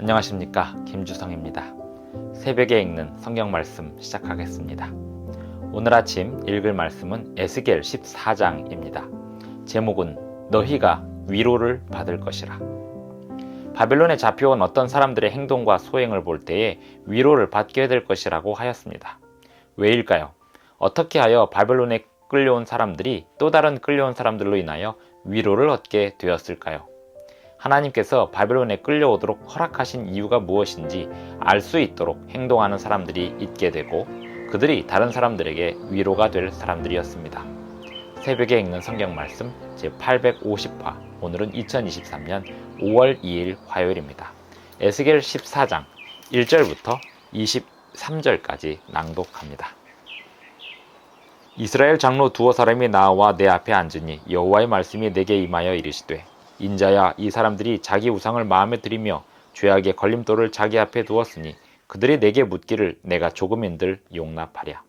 안녕하십니까, 김주성입니다. 새벽에 읽는 성경 말씀 시작하겠습니다. 오늘 아침 읽을 말씀은 에스겔 14장입니다. 제목은 너희가 위로를 받을 것이라. 바벨론에 잡혀온 어떤 사람들의 행동과 소행을 볼 때에 위로를 받게 될 것이라고 하였습니다. 왜일까요? 어떻게 하여 바벨론에 끌려온 사람들이 또 다른 끌려온 사람들로 인하여 위로를 얻게 되었을까요? 하나님께서 바벨론에 끌려오도록 허락하신 이유가 무엇인지 알 수 있도록 행동하는 사람들이 있게 되고 그들이 다른 사람들에게 위로가 될 사람들이었습니다. 새벽에 읽는 성경 말씀 제850화, 오늘은 2023년 5월 2일 화요일입니다. 에스겔 14장 1절부터 23절까지 낭독합니다. 이스라엘 장로 두어 사람이 나와 내 앞에 앉으니 여호와의 말씀이 내게 임하여 이르시되 인자야, 이 사람들이 자기 우상을 마음에 들이며 죄악의 걸림돌을 자기 앞에 두었으니 그들이 내게 묻기를 내가 조금인들 용납하랴.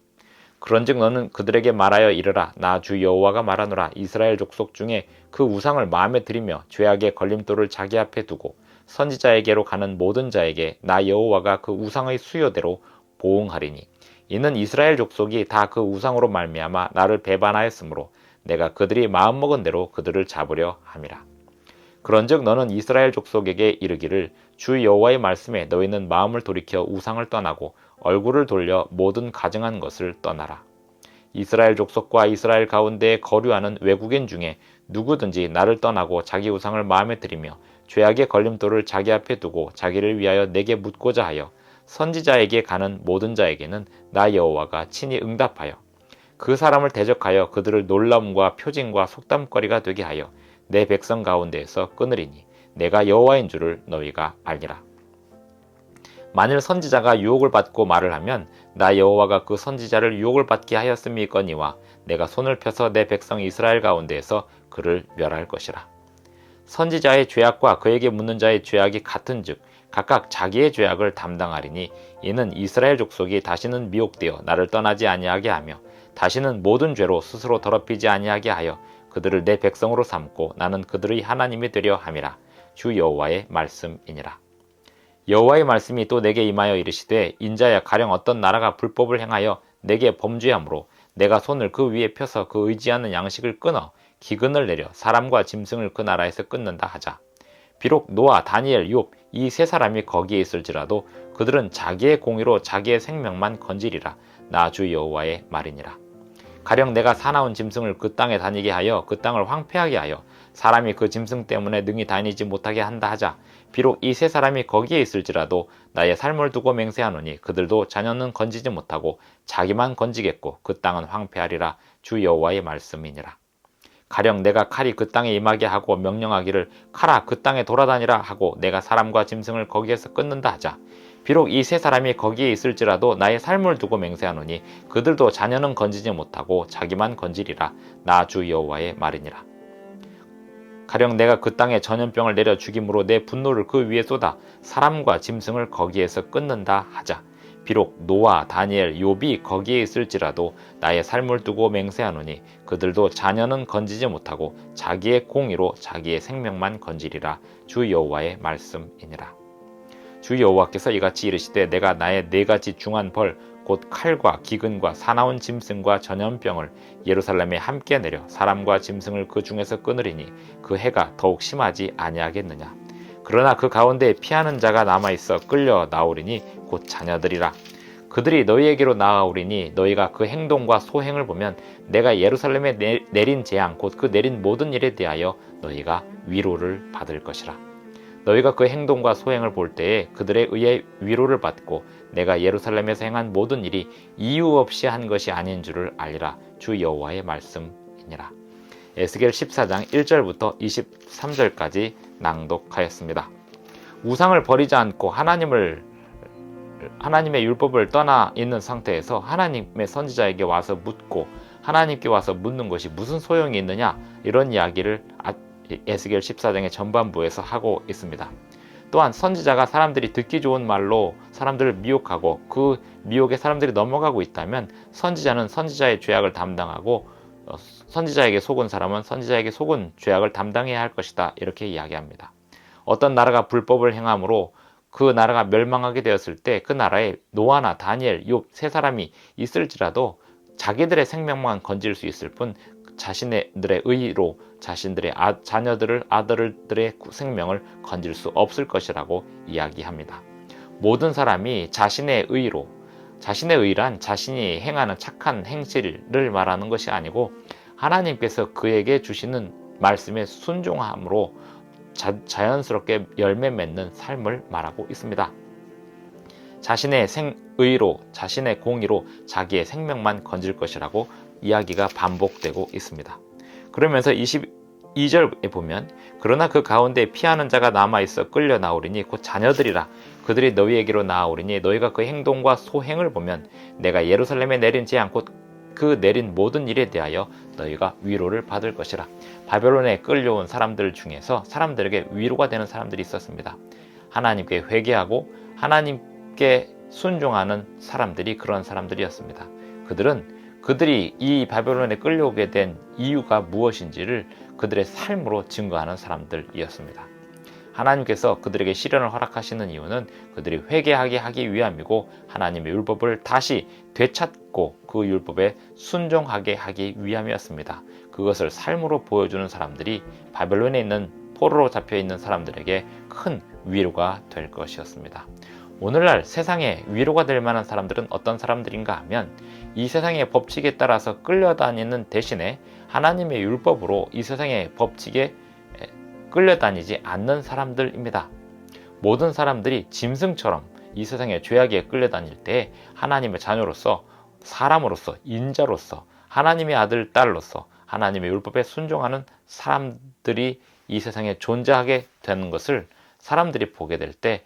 그런즉 너는 그들에게 말하여 이르라. 나 주 여호와가 말하노라. 이스라엘 족속 중에 그 우상을 마음에 들이며 죄악의 걸림돌을 자기 앞에 두고 선지자에게로 가는 모든 자에게 나 여호와가 그 우상의 수요대로 보응하리니 이는 이스라엘 족속이 다 그 우상으로 말미암아 나를 배반하였으므로 내가 그들이 마음먹은 대로 그들을 잡으려 함이라. 그런즉 너는 이스라엘 족속에게 이르기를 주 여호와의 말씀에 너희는 마음을 돌이켜 우상을 떠나고 얼굴을 돌려 모든 가증한 것을 떠나라. 이스라엘 족속과 이스라엘 가운데에 거류하는 외국인 중에 누구든지 나를 떠나고 자기 우상을 마음에 들이며 죄악의 걸림돌을 자기 앞에 두고 자기를 위하여 내게 묻고자 하여 선지자에게 가는 모든 자에게는 나 여호와가 친히 응답하여 그 사람을 대적하여 그들을 놀라움과 표징과 속담거리가 되게 하여 내 백성 가운데에서 끊으리니 내가 여호와인 줄을 너희가 알리라. 만일 선지자가 유혹을 받고 말을 하면 나 여호와가 그 선지자를 유혹을 받게 하였음이거니와 내가 손을 펴서 내 백성 이스라엘 가운데에서 그를 멸할 것이라. 선지자의 죄악과 그에게 묻는 자의 죄악이 같은즉 각각 자기의 죄악을 담당하리니 이는 이스라엘 족속이 다시는 미혹되어 나를 떠나지 아니하게 하며 다시는 모든 죄로 스스로 더럽히지 아니하게 하여 그들을 내 백성으로 삼고 나는 그들의 하나님이 되려 함이라. 주 여호와의 말씀이니라. 여호와의 말씀이 또 내게 임하여 이르시되 인자야, 가령 어떤 나라가 불법을 행하여 내게 범죄하므로 내가 손을 그 위에 펴서 그 의지하는 양식을 끊어 기근을 내려 사람과 짐승을 그 나라에서 끊는다 하자. 비록 노아, 다니엘, 욥 이 세 사람이 거기에 있을지라도 그들은 자기의 공의로 자기의 생명만 건지리라. 나 주 여호와의 말이니라. 가령 내가 사나운 짐승을 그 땅에 다니게 하여 그 땅을 황폐하게 하여 사람이 그 짐승 때문에 능히 다니지 못하게 한다 하자. 비록 이 세 사람이 거기에 있을지라도 나의 삶을 두고 맹세하노니 그들도 자녀는 건지지 못하고 자기만 건지겠고 그 땅은 황폐하리라. 주 여호와의 말씀이니라. 가령 내가 칼이 그 땅에 임하게 하고 명령하기를 칼아 그 땅에 돌아다니라 하고 내가 사람과 짐승을 거기에서 끊는다 하자. 비록 이 세 사람이 거기에 있을지라도 나의 삶을 두고 맹세하노니 그들도 자녀는 건지지 못하고 자기만 건지리라. 나 주 여호와의 말이니라. 가령 내가 그 땅에 전염병을 내려 죽임으로 내 분노를 그 위에 쏟아 사람과 짐승을 거기에서 끊는다 하자. 비록 노아, 다니엘, 욥이 거기에 있을지라도 나의 삶을 두고 맹세하노니 그들도 자녀는 건지지 못하고 자기의 공의로 자기의 생명만 건지리라. 주 여호와의 말씀이니라. 주 여호와께서 이같이 이르시되 내가 나의 네 가지 중한 벌 곧 칼과 기근과 사나운 짐승과 전염병을 예루살렘에 함께 내려 사람과 짐승을 그 중에서 끊으리니 그 해가 더욱 심하지 아니하겠느냐. 그러나 그 가운데 피하는 자가 남아있어 끌려 나오리니 곧 자녀들이라. 그들이 너희에게로 나아오리니 너희가 그 행동과 소행을 보면 내가 예루살렘에 내린 재앙 곧 그 내린 모든 일에 대하여 너희가 위로를 받을 것이라. 너희가 그 행동과 소행을 볼 때에 그들에 의해 위로를 받고 내가 예루살렘에서 행한 모든 일이 이유 없이 한 것이 아닌 줄을 알리라. 주 여호와의 말씀이니라. 에스겔 14장 1절부터 23절까지 낭독하였습니다. 우상을 버리지 않고 하나님의 율법을 떠나 있는 상태에서 하나님의 선지자에게 와서 묻고 하나님께 와서 묻는 것이 무슨 소용이 있느냐, 이런 이야기를 에스겔 14장의 전반부에서 하고 있습니다. 또한 선지자가 사람들이 듣기 좋은 말로 사람들을 미혹하고 그 미혹에 사람들이 넘어가고 있다면 선지자는 선지자의 죄악을 담당하고 선지자에게 속은 사람은 선지자에게 속은 죄악을 담당해야 할 것이다, 이렇게 이야기합니다. 어떤 나라가 불법을 행함으로 그 나라가 멸망하게 되었을 때 그 나라에 노아나 다니엘, 욥 세 사람이 있을지라도 자기들의 생명만 건질 수 있을 뿐 자신들의 의로 자신들의 자녀들을 아들들의 생명을 건질 수 없을 것이라고 이야기합니다. 모든 사람이 자신의 의로, 자신의 의란 자신이 행하는 착한 행실을 말하는 것이 아니고 하나님께서 그에게 주시는 말씀에 순종함으로 자연스럽게 열매 맺는 삶을 말하고 있습니다. 자신의 의로, 자신의 공의로 자기의 생명만 건질 것이라고 이야기가 반복되고 있습니다. 그러면서 22절에 보면 그러나 그 가운데 피하는 자가 남아있어 끌려 나오리니 곧 자녀들이라 그들이 너희에게로 나아오리니 너희가 그 행동과 소행을 보면 내가 예루살렘에 내린 재앙 곧 그 내린 모든 일에 대하여 너희가 위로를 받을 것이라. 바벨론에 끌려온 사람들 중에서 사람들에게 위로가 되는 사람들이 있었습니다. 하나님께 회개하고 하나님께 순종하는 사람들이 그런 사람들이었습니다. 그들이 이 바벨론에 끌려오게 된 이유가 무엇인지를 그들의 삶으로 증거하는 사람들이었습니다. 하나님께서 그들에게 시련을 허락하시는 이유는 그들이 회개하게 하기 위함이고 하나님의 율법을 다시 되찾고 그 율법에 순종하게 하기 위함이었습니다. 그것을 삶으로 보여주는 사람들이 바벨론에 있는 포로로 잡혀있는 사람들에게 큰 위로가 될 것이었습니다. 오늘날 세상에 위로가 될 만한 사람들은 어떤 사람들인가 하면 이 세상의 법칙에 따라서 끌려다니는 대신에 하나님의 율법으로 이 세상의 법칙에 끌려다니지 않는 사람들입니다. 모든 사람들이 짐승처럼 이 세상의 죄악에 끌려다닐 때 하나님의 자녀로서, 사람으로서, 인자로서, 하나님의 아들, 딸로서 하나님의 율법에 순종하는 사람들이 이 세상에 존재하게 되는 것을 사람들이 보게 될 때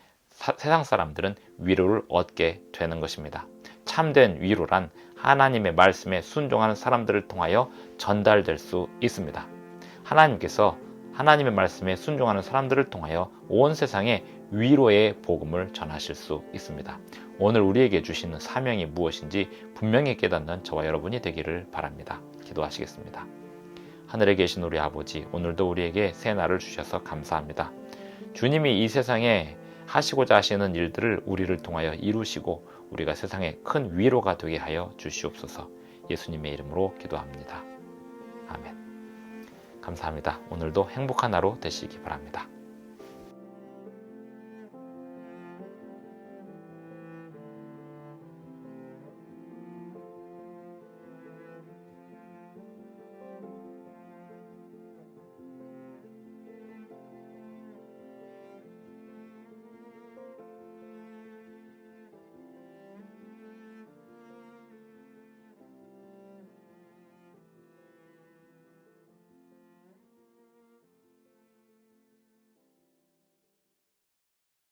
세상 사람들은 위로를 얻게 되는 것입니다. 참된 위로란 하나님의 말씀에 순종하는 사람들을 통하여 전달될 수 있습니다. 하나님께서 하나님의 말씀에 순종하는 사람들을 통하여 온 세상에 위로의 복음을 전하실 수 있습니다. 오늘 우리에게 주시는 사명이 무엇인지 분명히 깨닫는 저와 여러분이 되기를 바랍니다. 기도하시겠습니다. 하늘에 계신 우리 아버지, 오늘도 우리에게 새 날을 주셔서 감사합니다. 주님이 이 세상에 하시고자 하시는 일들을 우리를 통하여 이루시고 우리가 세상에 큰 위로가 되게 하여 주시옵소서. 예수님의 이름으로 기도합니다. 아멘. 감사합니다. 오늘도 행복한 하루 되시기 바랍니다.